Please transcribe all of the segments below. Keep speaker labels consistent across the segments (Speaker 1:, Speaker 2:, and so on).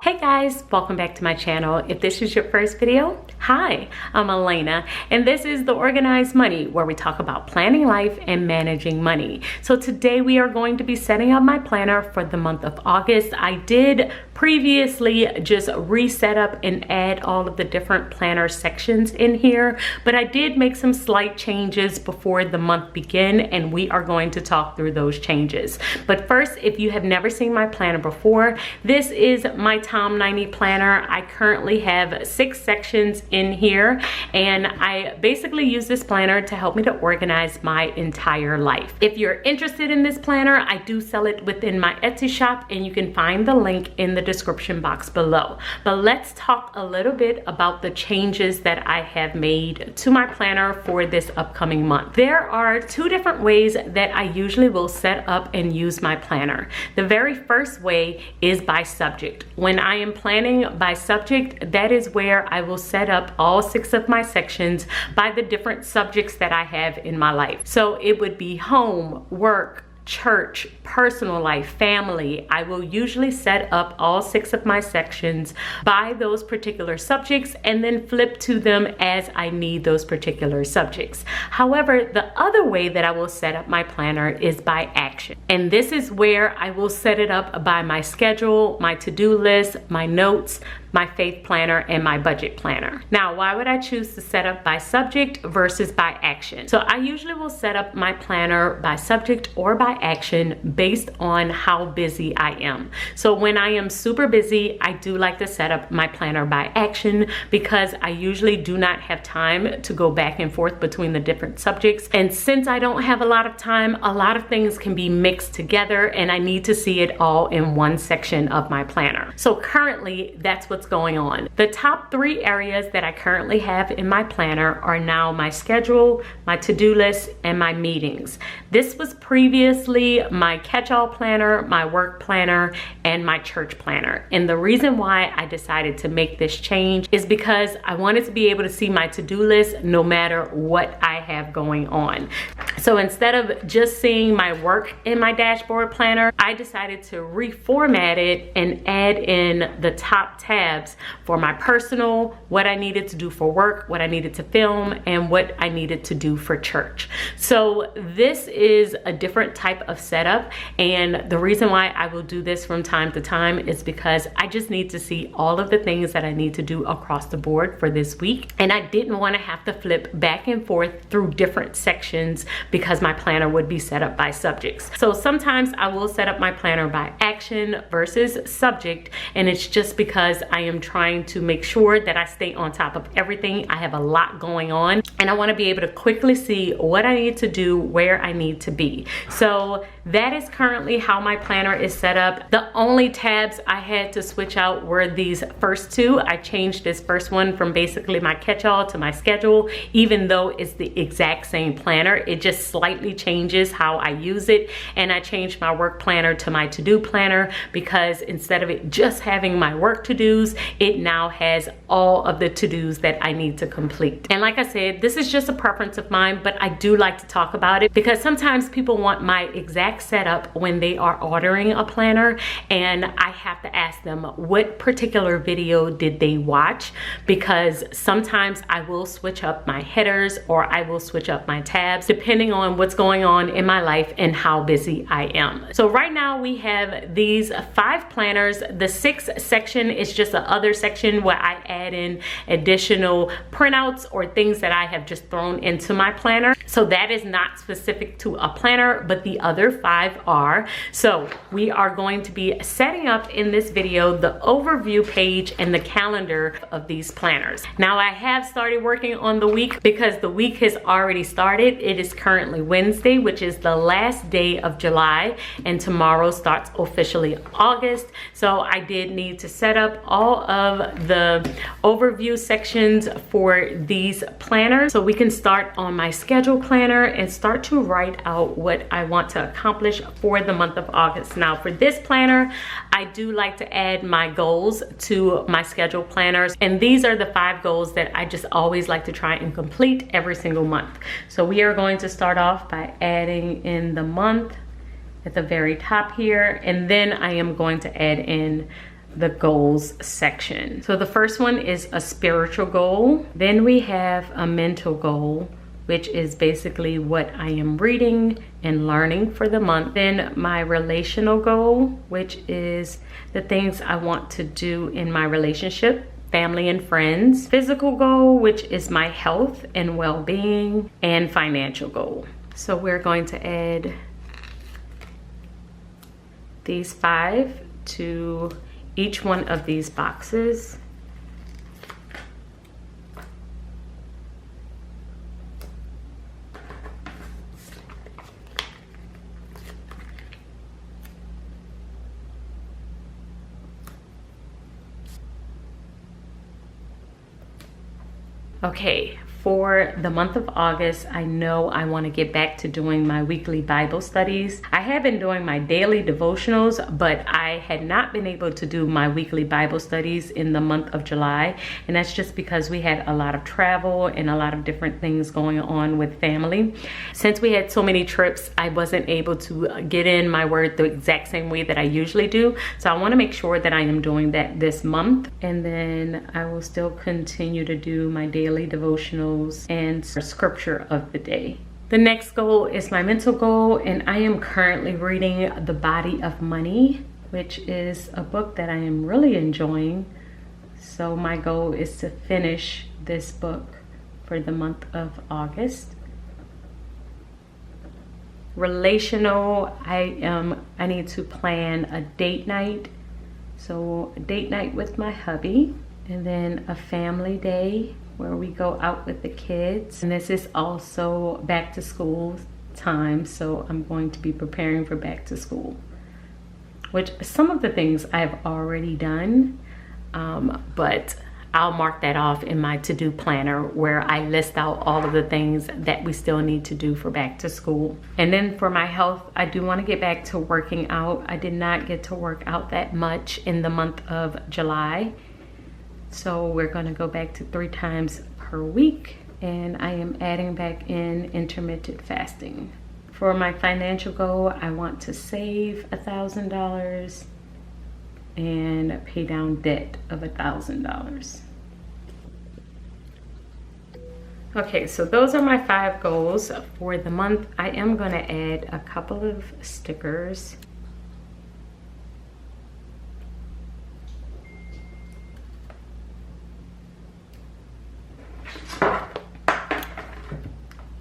Speaker 1: Hey guys, welcome back to my channel. If this is your first video, hi, I'm Alaina, and this is The Organized Money, where we talk about planning life and managing money. So today we are going to be setting up my planner for the month of August. I did previously just reset up and add all of the different planner sections in here, but I did make some slight changes before the month began, and we are going to talk through those changes. But first, if you have never seen my planner before, this is my Tom 90 planner. I currently have 6 sections in here, and I basically use this planner to help me to organize my entire life. If you're interested in this planner, I do sell it within my Etsy shop, and you can find the link in the description box below. But let's talk a little bit about the changes that I have made to my planner for this upcoming month. There are 2 different ways that I usually will set up and use my planner. The very first way is by subject. When I am planning by subject, that is where I will set up all 6 of my sections by the different subjects that I have in my life. So it would be home, work, church, personal life, family. I will usually set up all 6 of my sections by those particular subjects and then flip to them as I need those particular subjects. However, the other way that I will set up my planner is by action. And this is where I will set it up by my schedule, my to-do list, my notes, my faith planner, and my budget planner. Now, why would I choose to set up by subject versus by action? So I usually will set up my planner by subject or by action based on how busy I am. So when I am super busy, I do like to set up my planner by action because I usually do not have time to go back and forth between the different subjects. And since I don't have a lot of time, a lot of things can be mixed together and I need to see it all in one section of my planner. So currently, that's what's going on. The top 3 areas that I currently have in my planner are now my schedule, my to-do list, and my meetings. This was previously my catch-all planner, my work planner, and my church planner. And the reason why I decided to make this change is because I wanted to be able to see my to-do list no matter what I have going on. So instead of just seeing my work in my dashboard planner, I decided to reformat it and add in the top tabs for my personal, what I needed to do for work, what I needed to film, and what I needed to do for church. So this is a different type of setup, and the reason why I will do this from time to time is because I just need to see all of the things that I need to do across the board for this week, and I didn't want to have to flip back and forth through different sections because my planner would be set up by subjects. So sometimes I will set up my planner by action versus subject, and it's just because I am trying to make sure that I stay on top of everything. I have a lot going on and I want to be able to quickly see what I need to do, where I need to be. So that is currently how my planner is set up. The only tabs I had to switch out were these first 2. I changed this first one from basically my catch-all to my schedule, even though it's the exact same planner. It just slightly changes how I use it. And I changed my work planner to my to-do planner because instead of it just having my work to-dos, it now has all of the to-dos that I need to complete. And like I said, this is just a preference of mine, but I do like to talk about it because sometimes people want my exact setup when they are ordering a planner, and I have to ask them what particular video did they watch, because sometimes I will switch up my headers or I will switch up my tabs depending on what's going on in my life and how busy I am. So right now we have these 5 planners. The 6th section is just a other section where I add in additional printouts or things that I have just thrown into my planner. So that is not specific to a planner, but the other 5 are. So we are going to be setting up in this video the overview page and the calendar of these planners. Now I have started working on the week because the week has already started. It is currently Wednesday, which is the last day of July, and tomorrow starts officially August. So I did need to set up all of the overview sections for these planners so we can start on my schedule planner and start to write out what I want to accomplish for the month of August. Now for this planner, I do like to add my goals to my schedule planners, and these are the 5 goals that I just always like to try and complete every single month. So we are going to start off by adding in the month at the very top here, and then I am going to add in the goals section. So the first one is a spiritual goal. Then we have a mental goal, which is basically what I am reading and learning for the month. Then my relational goal, which is the things I want to do in my relationship, family and friends. Physical goal, which is my health and well-being, and financial goal. So we're going to add these 5 to each one of these boxes. Okay, for the month of August, I know I want to get back to doing my weekly Bible studies. I have been doing my daily devotionals, but I had not been able to do my weekly Bible studies in the month of July. And that's just because we had a lot of travel and a lot of different things going on with family. Since we had so many trips, I wasn't able to get in my word the exact same way that I usually do. So I want to make sure that I am doing that this month. And then I will still continue to do my daily devotionals and scripture of the day. The next goal is my mental goal, and I am currently reading The Body of Money, which is a book that I am really enjoying. So my goal is to finish this book for the month of August. Relational, I need to plan a date night. So a date night with my hubby, and then a family day where we go out with the kids. And this is also back to school time, so I'm going to be preparing for back to school, which some of the things I've already done, but I'll mark that off in my to-do planner where I list out all of the things that we still need to do for back to school. And then for my health, I do want to get back to working out. I did not get to work out that much in the month of July. So we're gonna go back to 3 times per week, and I am adding back in intermittent fasting. For my financial goal, I want to save $1,000 and pay down debt of $1,000. Okay, so those are my 5 goals for the month. I am gonna add a couple of stickers.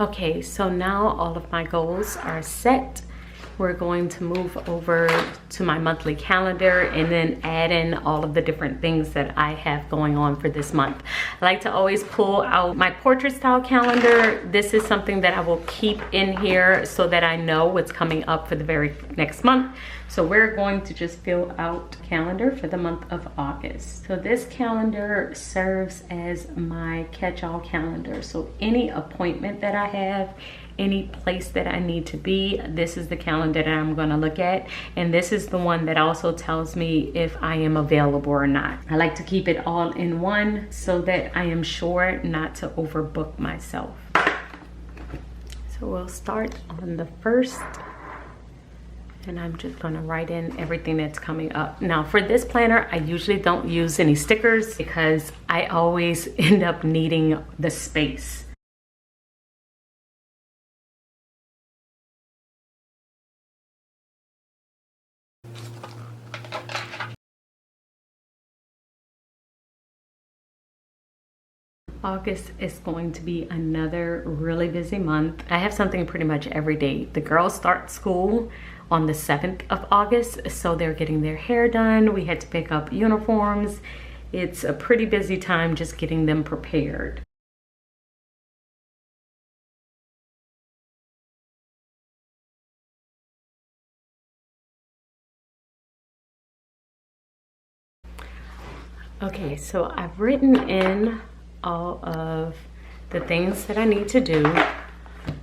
Speaker 1: Okay, so now all of my goals are set. We're going to move over to my monthly calendar and then add in all of the different things that I have going on for this month. I like to always pull out my portrait style calendar. This is something that I will keep in here so that I know what's coming up for the very next month. So we're going to just fill out calendar for the month of August. So this calendar serves as my catch-all calendar. So any appointment that I have, any place that I need to be, this is the calendar that I'm gonna look at. And this is the one that also tells me if I am available or not. I like to keep it all in one so that I am sure not to overbook myself. So we'll start on the 1st. And I'm just gonna write in everything that's coming up. Now for this planner, I usually don't use any stickers because I always end up needing the space. August is going to be another really busy month. I have something pretty much every day. The girls start school on the 7th of August, so they're getting their hair done. We had to pick up uniforms. It's a pretty busy time just getting them prepared. Okay, so I've written in all of the things that I need to do,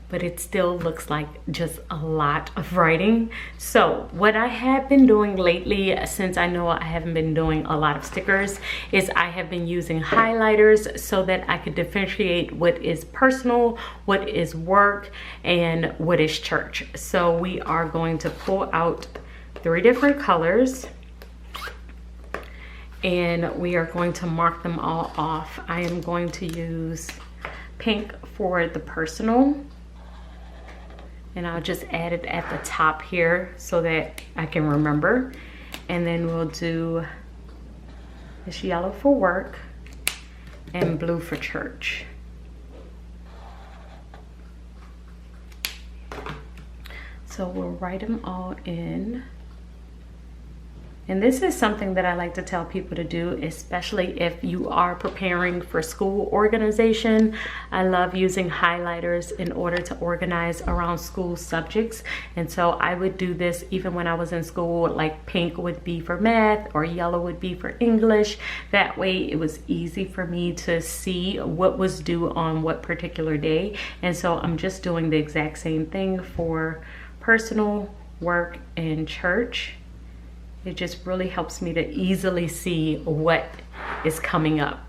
Speaker 1: but it still looks like just a lot of writing. So what I have been doing lately, since I know I haven't been doing a lot of stickers, is I have been using highlighters so that I could differentiate what is personal, what is work, and what is church. So we are going to pull out 3 different colors. and we are going to mark them all off. I am going to use pink for the personal, and I'll just add it at the top here so that I can remember. And then we'll do this yellow for work and blue for church. So we'll write them all in. And this is something that I like to tell people to do, especially if you are preparing for school organization. I love using highlighters in order to organize around school subjects. And so I would do this even when I was in school, like pink would be for math or yellow would be for English. That way it was easy for me to see what was due on what particular day. And so I'm just doing the exact same thing for personal, work, and church. It just really helps me to easily see what is coming up.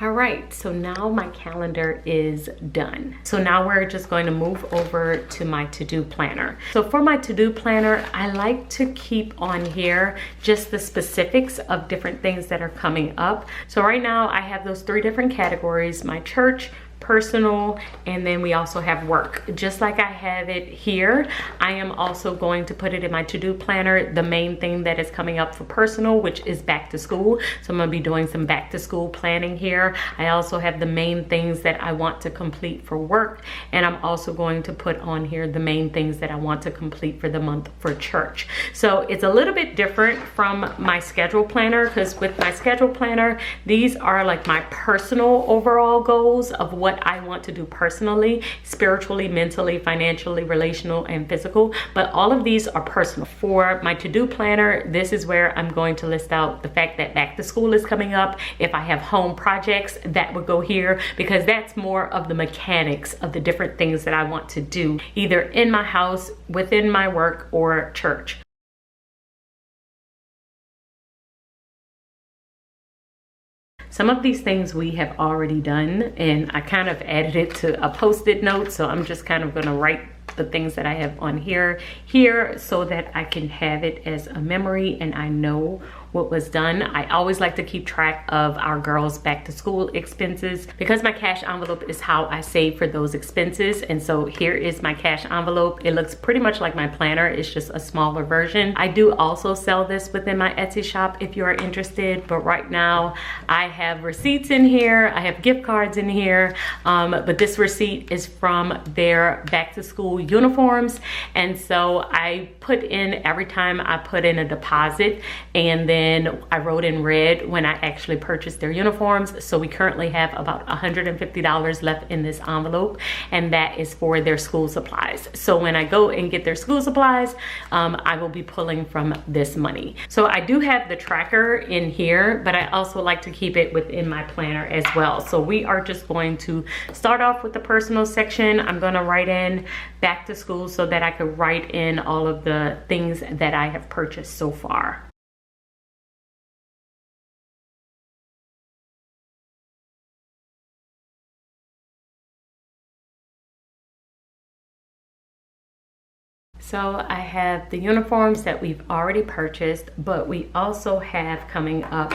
Speaker 1: All right, so now my calendar is done. So now we're just going to move over to my to-do planner. So for my to-do planner, I like to keep on here just the specifics of different things that are coming up. So right now I have those 3 different categories: my church, personal, and then we also have work. Just like I have it here, I am also going to put it in my to-do planner, the main thing that is coming up for personal, which is back to school. So I'm gonna be doing some back to school planning here. I also have the main things that I want to complete for work, and I'm also going to put on here the main things that I want to complete for the month for church. So it's a little bit different from my schedule planner, because with my schedule planner, these are like my personal overall goals of what I want to do personally, spiritually, mentally, financially, relational, and physical. But all of these are personal. For my to-do planner, this is where I'm going to list out the fact that back to school is coming up. If I have home projects, that would go here, because that's more of the mechanics of the different things that I want to do, either in my house, within my work, or church. Some of these things we have already done, and I kind of added it to a post-it note, so I'm just kind of going to write the things that I have on here so that I can have it as a memory and I know what was done. I always like to keep track of our girls' back to school expenses, because my cash envelope is how I save for those expenses. And so here is my cash envelope. It looks pretty much like my planner. It's just a smaller version. I do also sell this within my Etsy shop if you are interested, but right now I have receipts in here. I have gift cards in here, but this receipt is from their back to school uniforms. And so I put in, every time I put in a deposit, and then I wrote in red when I actually purchased their uniforms. So we currently have about $150 left in this envelope, and that is for their school supplies. So when I go and get their school supplies, I will be pulling from this money. So I do have the tracker in here, but I also like to keep it within my planner as well. So we are just going to start off with the personal section. I'm going to write in back to school so that I could write in all of the things that I have purchased so far. So I have the uniforms that we've already purchased, but we also have coming up,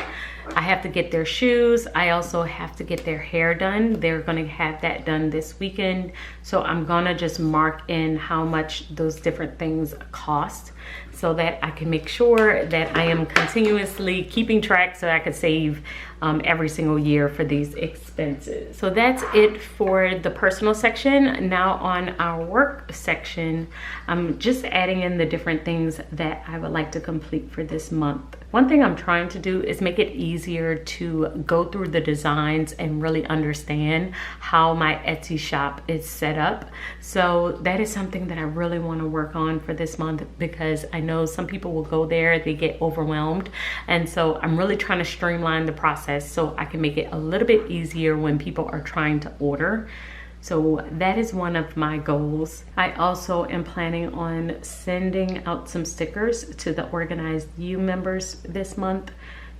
Speaker 1: I have to get their shoes. I also have to get their hair done. They're gonna have that done this weekend. So I'm gonna just mark in how much those different things cost, so that I can make sure that I am continuously keeping track, so I could save every single year for these expenses. So that's it for the personal section. Now on our work section, I'm just adding in the different things that I would like to complete for this month. One thing I'm trying to do is make it easier to go through the designs and really understand how my Etsy shop is set up. So that is something that I really want to work on for this month, because I know some people will go there, they get overwhelmed. And so I'm really trying to streamline the process so I can make it a little bit easier when people are trying to order. So that is one of my goals. I also am planning on sending out some stickers to the Organized You members this month.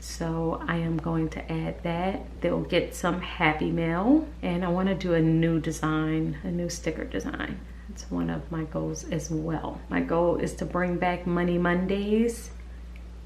Speaker 1: So I am going to add that. They'll get some happy mail, and I want to do a new design, a new sticker design. It's one of my goals as well. My goal is to bring back Money Mondays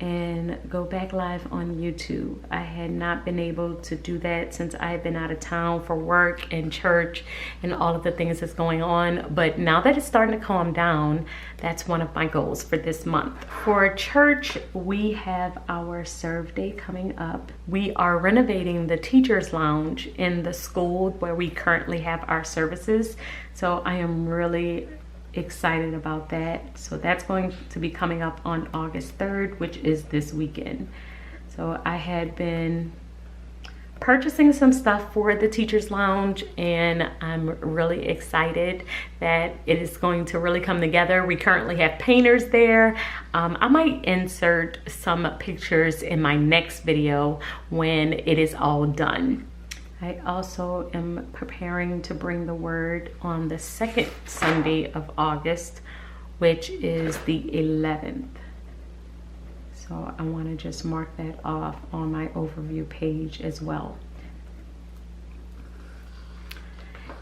Speaker 1: and go back live on YouTube. I had not been able to do that since I've been out of town for work and church and all of the things that's going on. But now that it's starting to calm down, that's one of my goals for this month. For church, we have our serve day coming up. We are renovating the teacher's lounge in the school where we currently have our services. So I am really excited about that. So that's going to be coming up on August 3rd, which is this weekend. So I had been purchasing some stuff for the teacher's lounge, and I'm really excited that it is going to really come together. We currently have painters there. I might insert some pictures in my next video when it is all done. I also am preparing to bring the word on the second Sunday of August, which is the 11th. So I want to just mark that off on my overview page as well.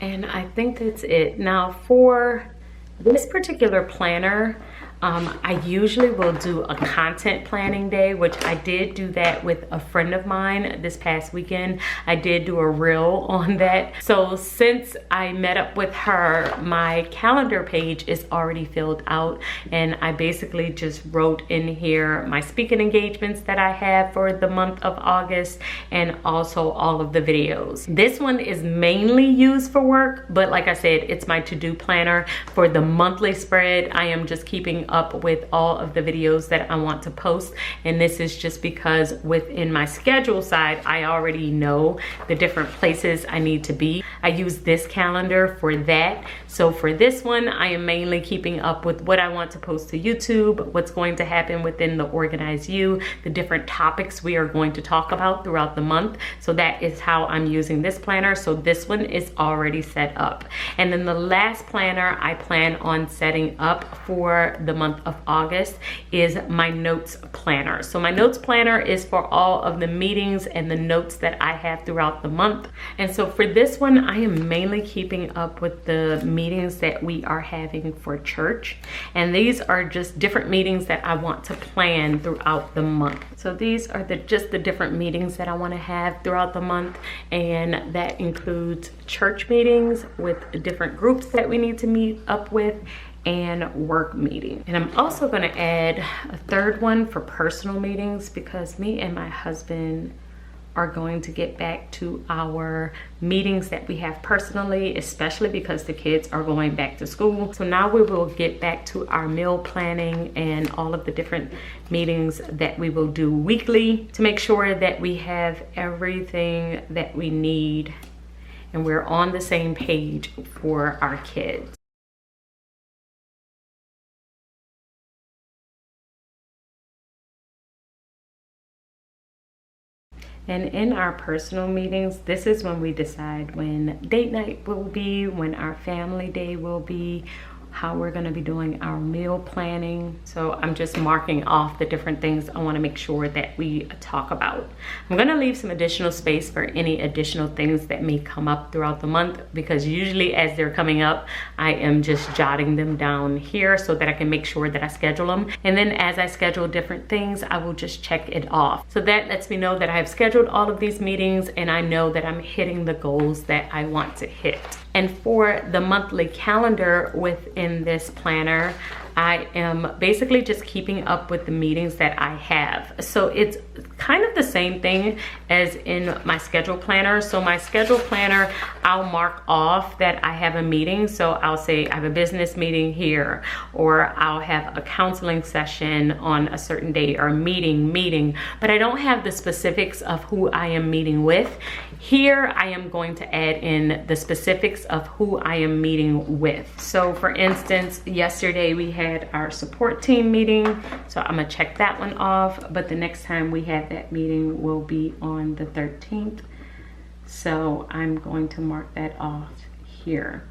Speaker 1: And I think that's it. Now for this particular planner, I usually will do a content planning day, which I did do that with a friend of mine this past weekend. I did do a reel on that. So since I met up with her, my calendar page is already filled out, and I basically just wrote in here my speaking engagements that I have for the month of August, and also all of the videos. This one is mainly used for work, but like I said, it's my to-do planner for the monthly spread. I am just keeping up with all of the videos that I want to post, and this is just because within my schedule side, I already know the different places I need to be. I use this calendar for that. So for this one, I am mainly keeping up with what I want to post to YouTube, what's going to happen within the Organize You, the different topics we are going to talk about throughout the month. So that is how I'm using this planner. So this one is already set up. And then the last planner I plan on setting up for the month of August is my notes planner. So my notes planner is for all of the meetings and the notes that I have throughout the month. And so for this one, I am mainly keeping up with the meetings that we are having for church. And these are just different meetings that I want to plan throughout the month. So these are just the different meetings that I want to have throughout the month. And that includes church meetings with different groups that we need to meet up with, and work meeting. And I'm also going to add a third one for personal meetings, because me and my husband are going to get back to our meetings that we have personally, especially because the kids are going back to school. So now we will get back to our meal planning and all of the different meetings that we will do weekly to make sure that we have everything that we need and we're on the same page for our kids. And in our personal meetings, this is when we decide when date night will be, when our family day will be, how we're going to be doing our meal planning. So I'm just marking off the different things I want to make sure that we talk about. I'm going to leave some additional space for any additional things that may come up throughout the month, because usually as they're coming up, I am just jotting them down here so that I can make sure that I schedule them. And then as I schedule different things, I will just check it off. So that lets me know that I have scheduled all of these meetings and I know that I'm hitting the goals that I want to hit. And for the monthly calendar within this planner, I am basically just keeping up with the meetings that I have. So it's kind of the same thing as in my schedule planner. So my schedule planner, I'll mark off that I have a meeting. So I'll say I have a business meeting here, or I'll have a counseling session on a certain day, or a meeting, but I don't have the specifics of who I am meeting with. Here, I am going to add in the specifics of who I am meeting with. So for instance, yesterday we had our support team meeting. So I'm gonna check that one off, but the next time we have that meeting will be on the 13th. So I'm going to mark that off here.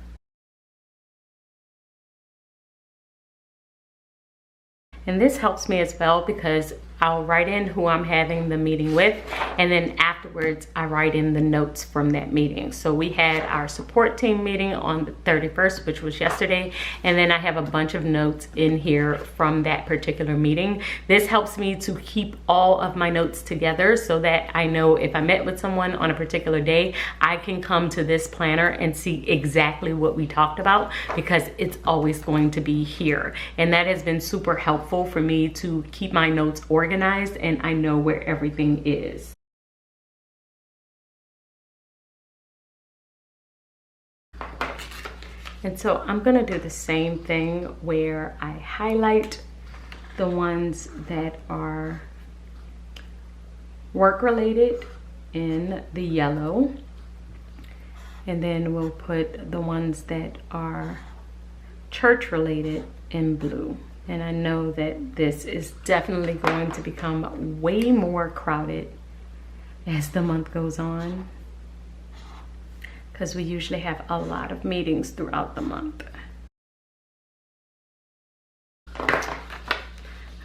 Speaker 1: And this helps me as well, because I'll write in who I'm having the meeting with, and then afterwards I write in the notes from that meeting. So we had our support team meeting on the 31st, which was yesterday, and then I have a bunch of notes in here from that particular meeting. This helps me to keep all of my notes together so that I know if I met with someone on a particular day, I can come to this planner and see exactly what we talked about, because it's always going to be here. And that has been super helpful for me to keep my notes organized, and I know where everything is. And so I'm gonna do the same thing where I highlight the ones that are work related in the yellow, and then we'll put the ones that are church related in blue. And I know that this is definitely going to become way more crowded as the month goes on, because we usually have a lot of meetings throughout the month.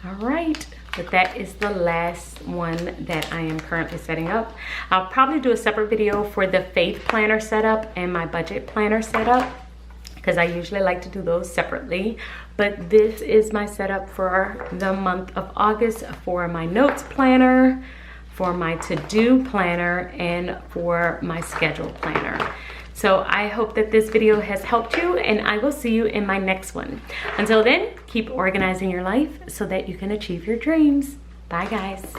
Speaker 1: All right, but that is the last one that I am currently setting up. I'll probably do a separate video for the faith planner setup and my budget planner setup, because I usually like to do those separately. But this is my setup for the month of August for my notes planner, for my to-do planner, and for my schedule planner. So I hope that this video has helped you, and I will see you in my next one. Until then, keep organizing your life so that you can achieve your dreams. Bye, guys.